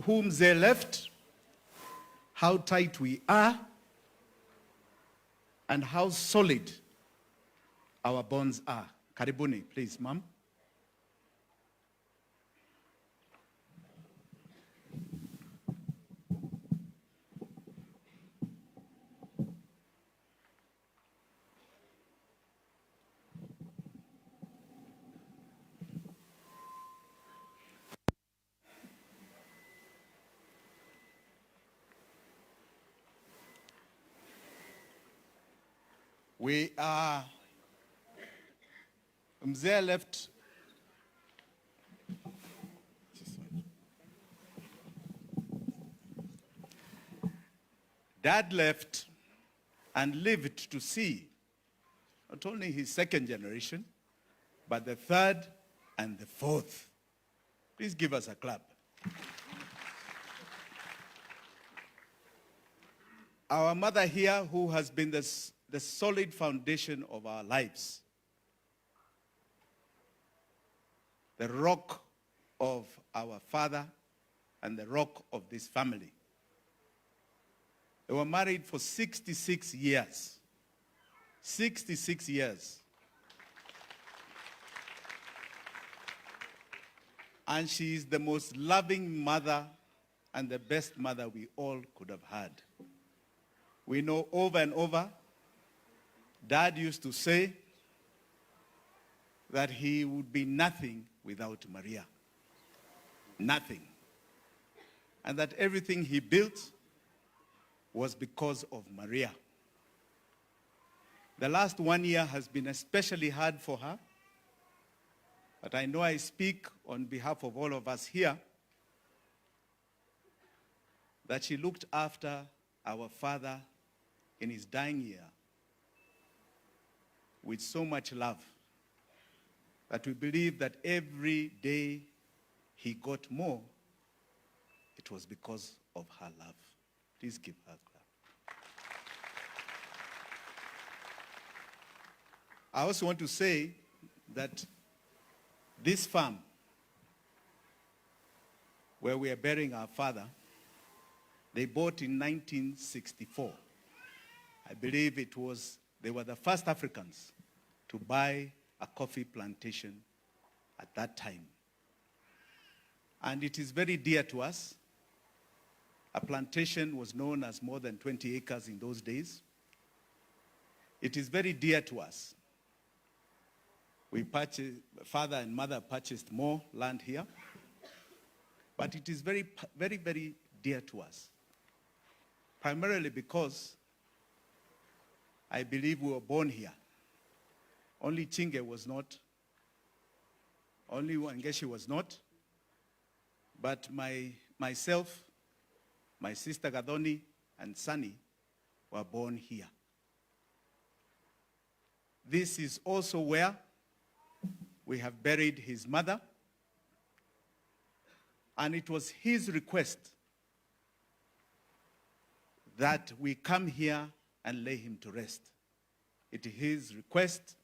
whom they left, how tight we are, and how solid our bonds are. Karibuni, please, ma'am. Mzee left. Dad left and lived to see not only his second generation, but the third and the fourth. Please give us a clap. Our mother here, who has been the solid foundation of our lives, the rock of our father and the rock of this family. They were married for 66 years. 66 years. And she is the most loving mother and the best mother we all could have had. We know over and over, Dad used to say that he would be nothing without Maria. Nothing. And that everything he built was because of Maria. The last 1 year has been especially hard for her, but I know I speak on behalf of all of us here that she looked after our father in his dying year with so much love that we believe that every day he got more, it was because of her love. Please give her a clap. I also want to say that this farm where we are burying our father, they bought in 1964. I believe they were the first Africans to buy a coffee plantation at that time. And it is very dear to us. A plantation was known as more than 20 acres in those days. It is very dear to us. Father and mother purchased more land here, but it is very, very, very dear to us. Primarily because I believe we were born here. Only Chinge was not. Only Wangeshi was not. But myself, my sister Gadoni, and Sunny were born here. This is also where we have buried his mother. And it was his request that we come here and lay him to rest. It is his request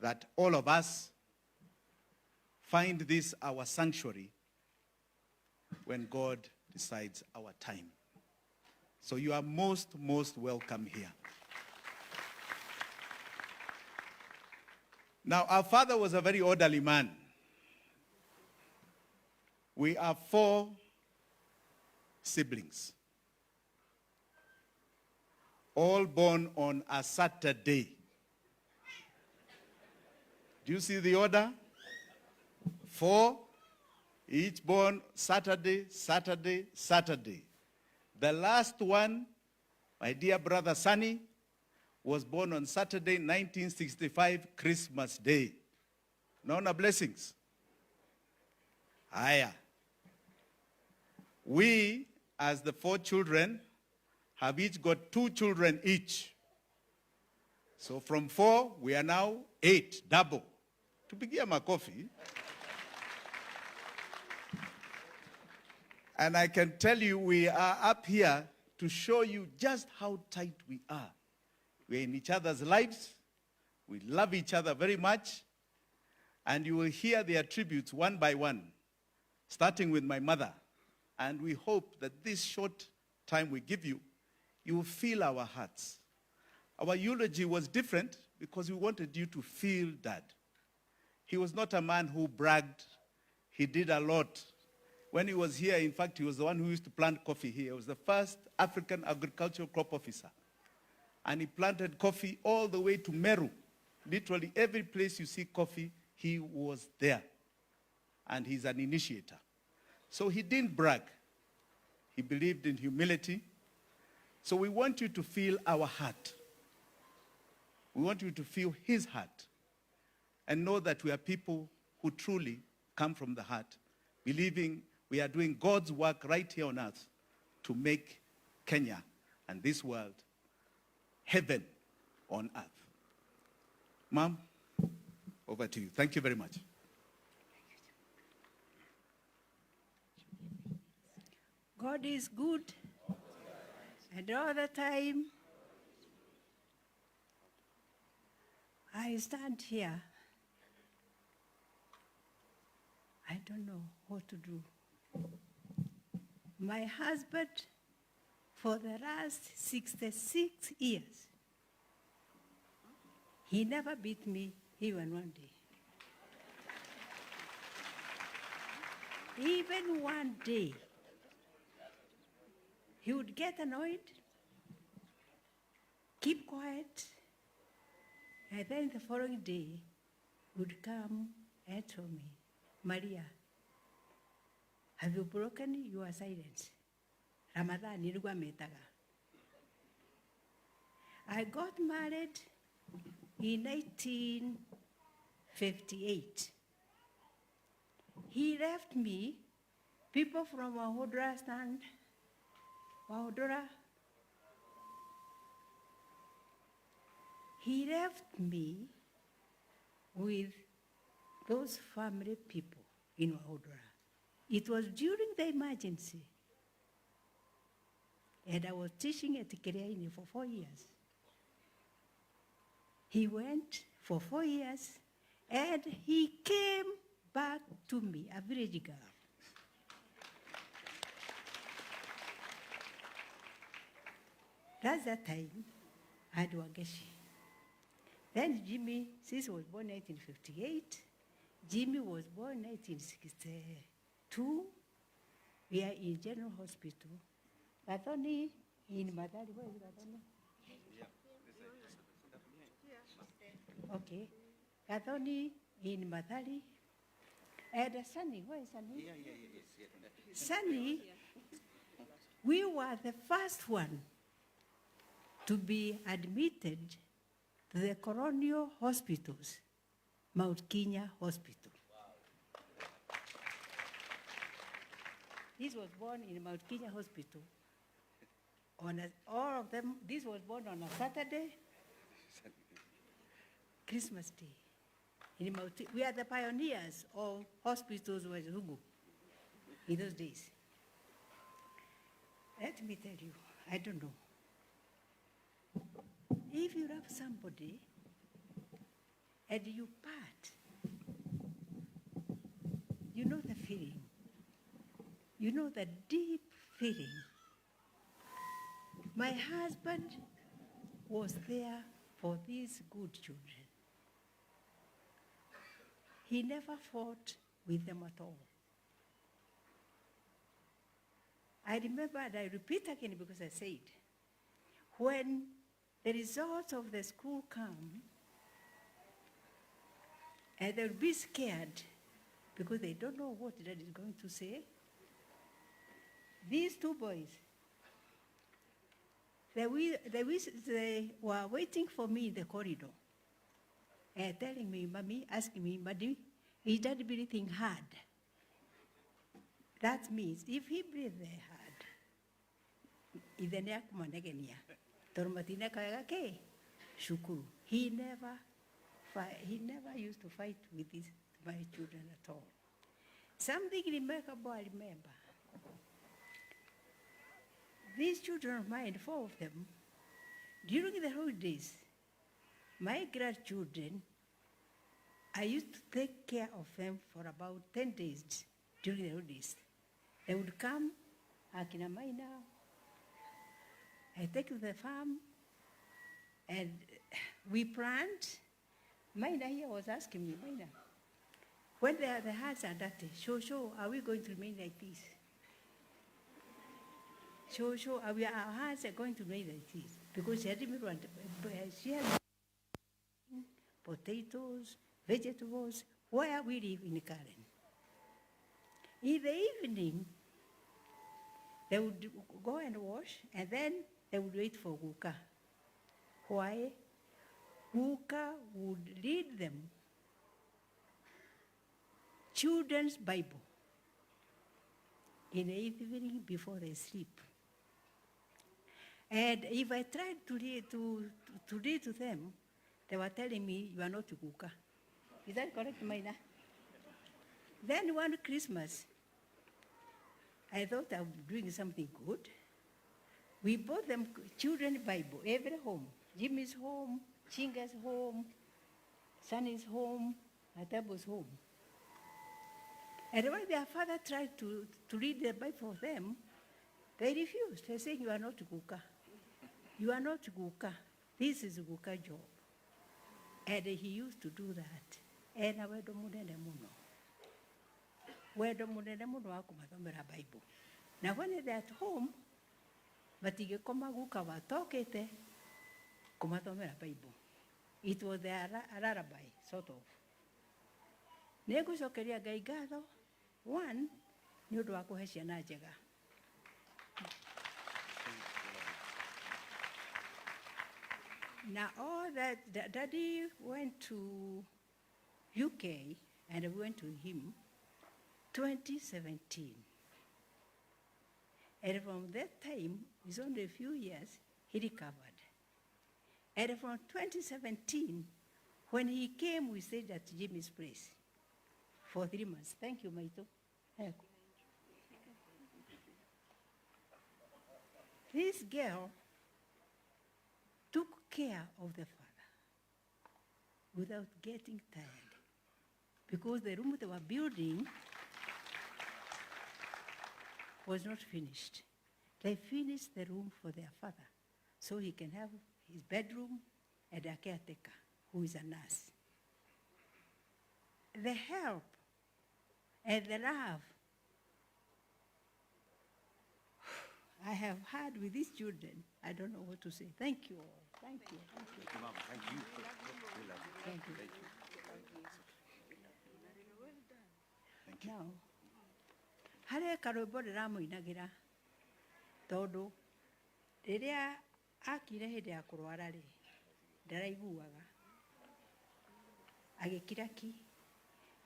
that all of us find this our sanctuary when God decides our time. So you are most welcome here. Now, our father was a very orderly man. We are 4 siblings, all born on a Saturday. Do you see the order? 4, each born Saturday, Saturday, Saturday. The last one, my dear brother Sunny, was born on Saturday, 1965, Christmas Day. Naona blessings. Aya. We, as the 4 children, have each got 2 children each. So from 4, we are now 8, double. Tupigia makofi. And I can tell you, we are up here to show you just how tight we are. We're in each other's lives. We love each other very much. And you will hear the attributes one by one, starting with my mother. And we hope that this short time we give you, you will feel our hearts. Our eulogy was different because we wanted you to feel Dad. He was not a man who bragged. He did a lot. When he was here, in fact, he was the one who used to plant coffee here. He was the first African agricultural crop officer. And he planted coffee all the way to Meru. Literally every place you see coffee, he was there. And he's an initiator. So he didn't brag. He believed in humility. So we want you to feel our heart. We want you to feel his heart. And know that we are people who truly come from the heart, believing we are doing God's work right here on earth to make Kenya and this world heaven on earth. Mom, over to you. Thank you very much. God is good, and all the time I stand here. I don't know what to do. My husband, for the last 66 years, he never beat me even one day. Even one day, he would get annoyed, keep quiet, and then the following day would come and tell me, Maria, have you broken your silence? Ramadan, nilikuwa metaga. I got married in 1958. He left me, people from Wahodra stand, Wahodra. He left me with those family people in Wahodra. It was during the emergency. And I was teaching at Kereaini for 4 years. He went for 4 years, and he came back to me, a village girl. That's that time I had Wangeshi. Then Jimi, since he was born in 1958, Jimi was born in 1962. We are in General Hospital. Gathoni in Madari. Where is Gathoni? Okay. Gathoni in Madari. And Sunny, where is Sunny? Sunny, we were the first one to be admitted to the colonial hospitals, Mount Kenya Hospital. This was born in Mount Kenya Hospital. All of them, this was born on a Saturday, Christmas Day. We are the pioneers of hospitals with Hugu in those days. Let me tell you, I don't know. If you love somebody and you part, you know the feeling. You know the deep feeling. My husband was there for these good children. He never fought with them at all. I remember, and I repeat again because I said, when the results of the school come, and they'll be scared because they don't know what Dad is going to say. These two boys, they were waiting for me in the corridor and telling me, Mommy, asking me, Buddy, is Dad breathing hard? That means if he breathes hard, he never used to fight with my children at all. Something remarkable I remember. These children of mine, 4 of them, during the holidays, my grandchildren, I used to take care of them for about 10 days during the holidays. They would come Akina Maina. I take to the farm and we plant. Maina here was asking me, Maina, when the hearts are dirty, show, are we going to remain like this? Show, our hearts are going to remain like this? Because she had potatoes, vegetables, where we live in Karen. In the evening, they would go and wash, and then they would wait for Guka. Why? Guka would read them children's Bible in the evening before they sleep. And if I tried to read to them, they were telling me, you are not Guka. Is that correct, Maina? Then one Christmas, I thought I was doing something good. We bought them children's Bible, every home. Jimmy's home, Chinga's home, Sunny's home, Atabo's home. And when their father tried to read the Bible for them, they refused. They said, you are not Guka. You are not Guka. This is Guka job. And he used to do that. And I went to Munemuno. Wendo munene muno wa kumathomera Bible. Na when they're at home, matigikoma Guka watokete kumathomera Bible. It was their lullaby, sort of. Negucokeria Ngai ngatho, one, nĩ ũndũ wa kũhe ciana njega. Now all that, Daddy went to UK and we went to him 2017. And from that time, it's only a few years, he recovered. And from 2017, when he came, we stayed at Jimmy's place for 3 months. Thank you, Maito. This girl took care of the father without getting tired, because the room they were building was not finished. They finished the room for their father so he can have his bedroom and a caretaker who is a nurse. The help and the love I have had with these children, I don't know what to say. Thank you all. Thank you. Thank you. Thank you, Mama. Thank you. Thank you. Thank you. Now, harĩa karwĩmbo ndĩramũinagĩra tondũ rĩrĩa akire hĩndĩ ya kũrwara rĩ, ndaraiguaga. Agĩkira ki.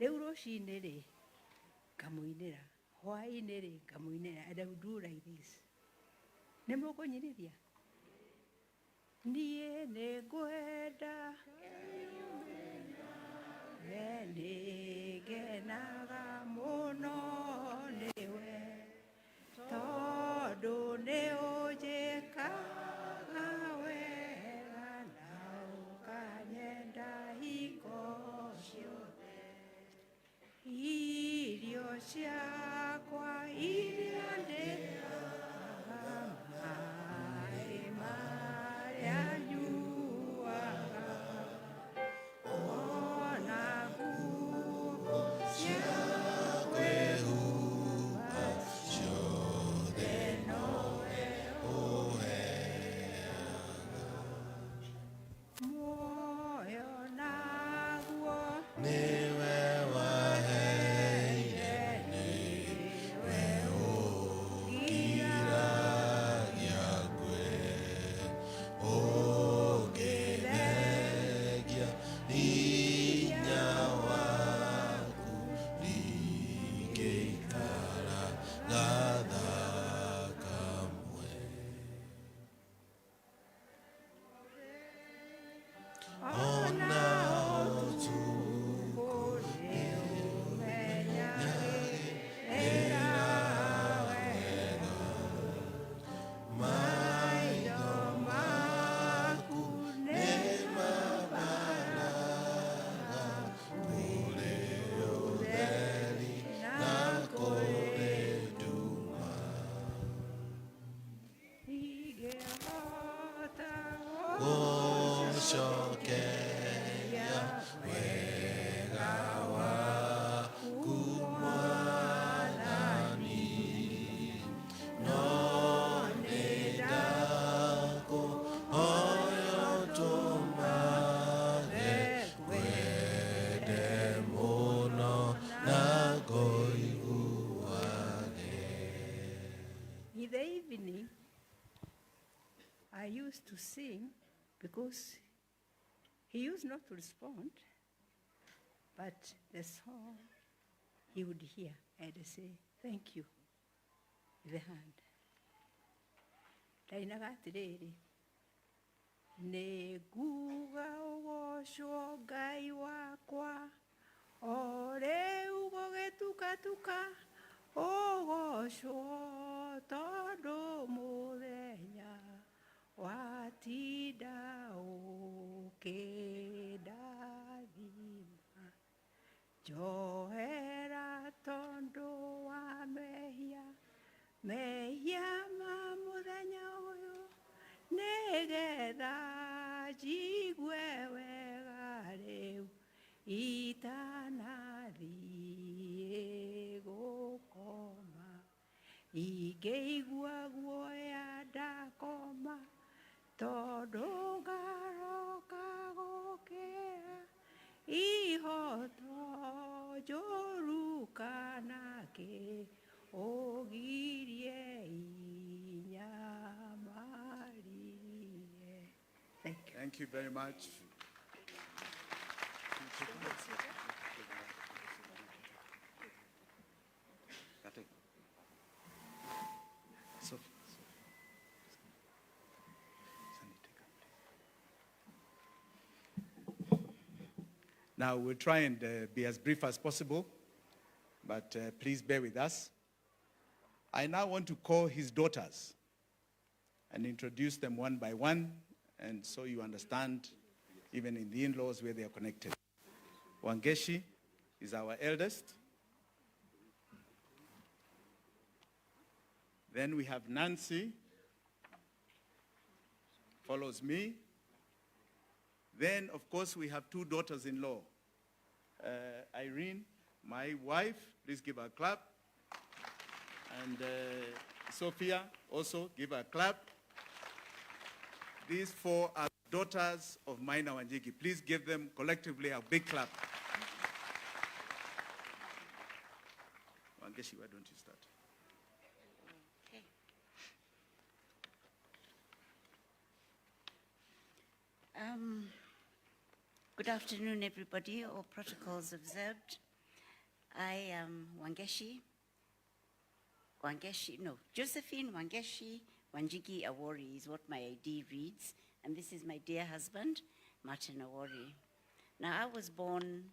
Rĩu rũcinĩ rĩ, ngamũinĩra. Hwaĩ-inĩ rĩ, ngamũinĩra. And I would do like this. Nĩ mũkũnyitithia? Niĩ nĩ ngwenda we nĩngenaga mũno nĩwe tondũ nĩ ũnjĩkaga wega na ũkanyenda hingo ciothe. Irio ciakwa iria ndĩaga maĩ marĩa nyuaga ona nguo cia kwĩhumba in the evening, I used to sing because he used not to respond, but the song he would hear and say, thank you, with the hand. Ndainaga atiriri, nĩnguga ũgocwo Ngai wakwa, o rĩu gũgĩtukatuka, ũgocwo tondũ mũthenya watinda ũkĩndathima. Njohera tondũ wa mehia, mehia ma mũthenya ũyũ, nĩgetha njigue wega rĩu itanathiĩ gũkoma. Ingĩigua guoya ndakoma, tondũ ngaroka gũkĩra, ihoto njũru kana kĩũgirie inyamarie. Thank you. Thank you very much. Now we'll try and be as brief as possible, but please bear with us. I now want to call his daughters and introduce them one by one, and so you understand, even in the in-laws, where they are connected. Wangeshi is our eldest. Then we have Nancy, follows me. Then, of course, we have two daughters-in-law. Irene, my wife, please give her a clap. And Sophia, also give her a clap. These four are daughters of Maina Wanjigi. Please give them collectively a big clap. Wangeshi, why don't you start? Okay. Good afternoon, everybody. All protocols observed. I am Josephine Wangeshi Wanjigi Awori is what my ID reads, and this is my dear husband, Martin Awori. Now, I was born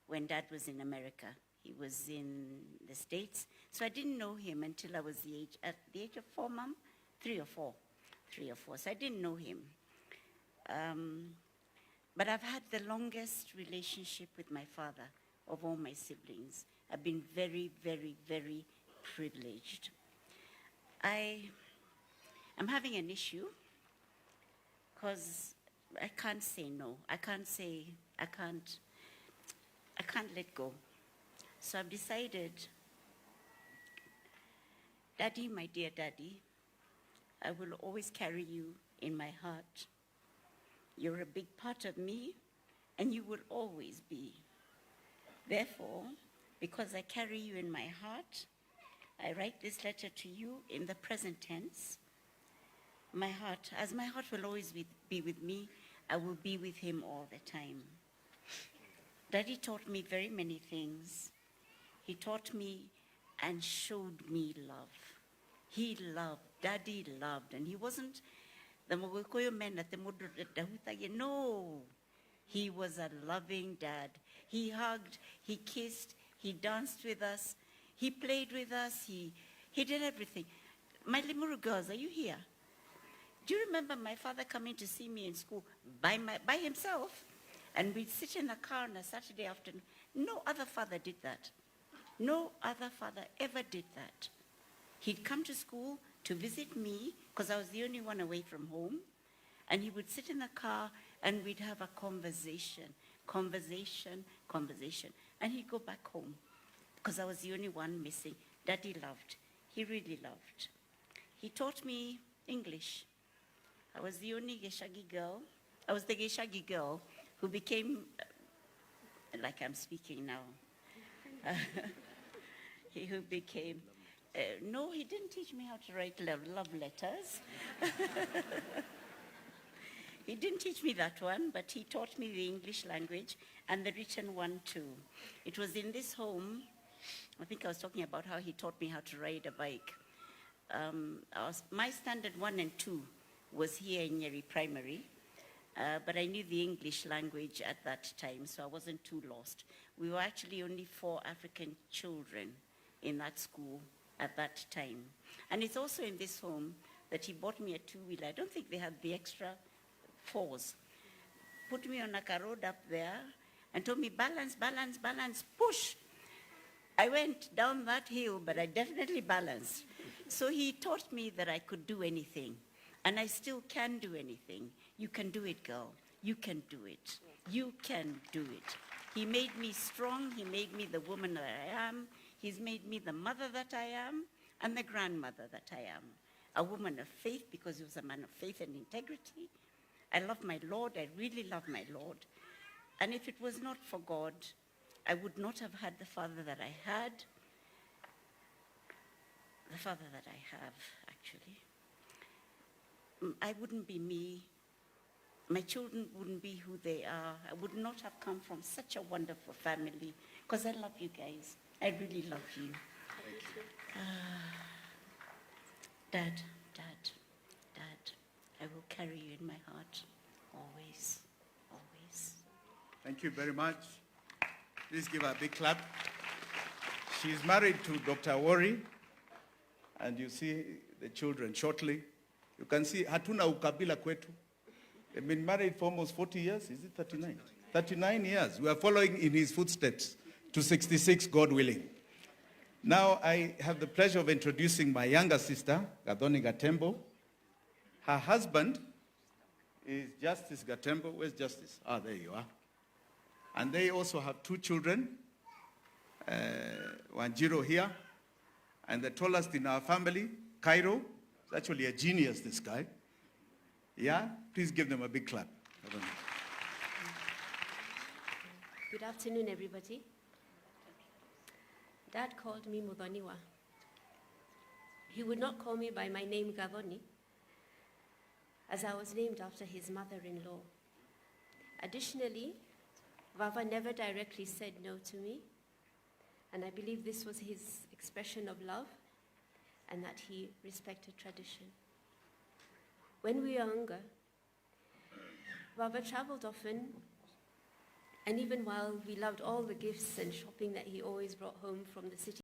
when Dad was in America. He was in the States, so I didn't know him until I was at the age of 4, Mom? 3 or 4. 3 or 4, so I didn't know him. But I've had the longest relationship with my father of all my siblings. I've been very, very, very privileged. I'm having an issue because I can't say no. I can't let go. So I've decided, Daddy, my dear Daddy, I will always carry you in my heart. You're a big part of me, and you will always be. Therefore, because I carry you in my heart, I write this letter to you in the present tense. My heart, as my heart will always be with me, I will be with him all the time. Daddy taught me very many things. He taught me and showed me love. He loved, Daddy loved, and he wasn't the Mogokoyo man at the Mudutahuta. No, he was a loving dad. He hugged, he kissed, he danced with us, he played with us, he did everything. My Limuru girls, are you here? Do you remember my father coming to see me in school by himself? And we'd sit in a car on a Saturday afternoon. No other father did that. No other father ever did that. He'd come to school to visit me, because I was the only one away from home, and he would sit in the car and we'd have a conversation, and he'd go back home, because I was the only one missing. Daddy loved. He really loved. He taught me English. I was the only Geshagi girl. I was the Geshagi girl who became, like I'm speaking now, who became No, he didn't teach me how to write love letters. He didn't teach me that one, but he taught me the English language and the written one too. It was in this home, I think I was talking about how he taught me how to ride a bike. My standard 1 and 2 was here in Nyeri Primary, but I knew the English language at that time, so I wasn't too lost. We were actually only 4 African children in that school at that time. And it's also in this home that he bought me a 2-wheeler. I don't think they had the extra 4s. Put me on a road up there and told me, balance, balance, balance, push. I went down that hill, but I definitely balanced. So he taught me that I could do anything, and I still can do anything. You can do it, girl. You can do it. You can do it. He made me strong. He made me the woman that I am. He's made me the mother that I am and the grandmother that I am. A woman of faith, because he was a man of faith and integrity. I love my Lord. I really love my Lord. And if it was not for God, I would not have had the father that I had, the father that I have, actually. I wouldn't be me. My children wouldn't be who they are. I would not have come from such a wonderful family, because I love you guys. I really love you. Dad, I will carry you in my heart, always, always. Thank you very much. Please give her a big clap. She's married to Dr. Wori, and you see the children shortly. You can see hatuna ukabila kwetu. They've been married for almost 40 years. Is it 39? 39 years. We are following in his footsteps to 66, God willing. Now I have the pleasure of introducing my younger sister, Gathoni Gatembo. Her husband is Justice Gatembo. Where's Justice? Ah, there you are. And they also have 2 children, Wanjiro here, and the tallest in our family, Cairo. He's actually a genius, this guy. Yeah? Please give them a big clap. Good afternoon, everybody. Dad called me Mudhoniwa. He would not call me by my name Gathoni, as I was named after his mother-in-law. Additionally, Vava never directly said no to me, and I believe this was his expression of love and that he respected tradition. When we were younger, Vava traveled often, and even while we loved all the gifts and shopping that he always brought home from the city,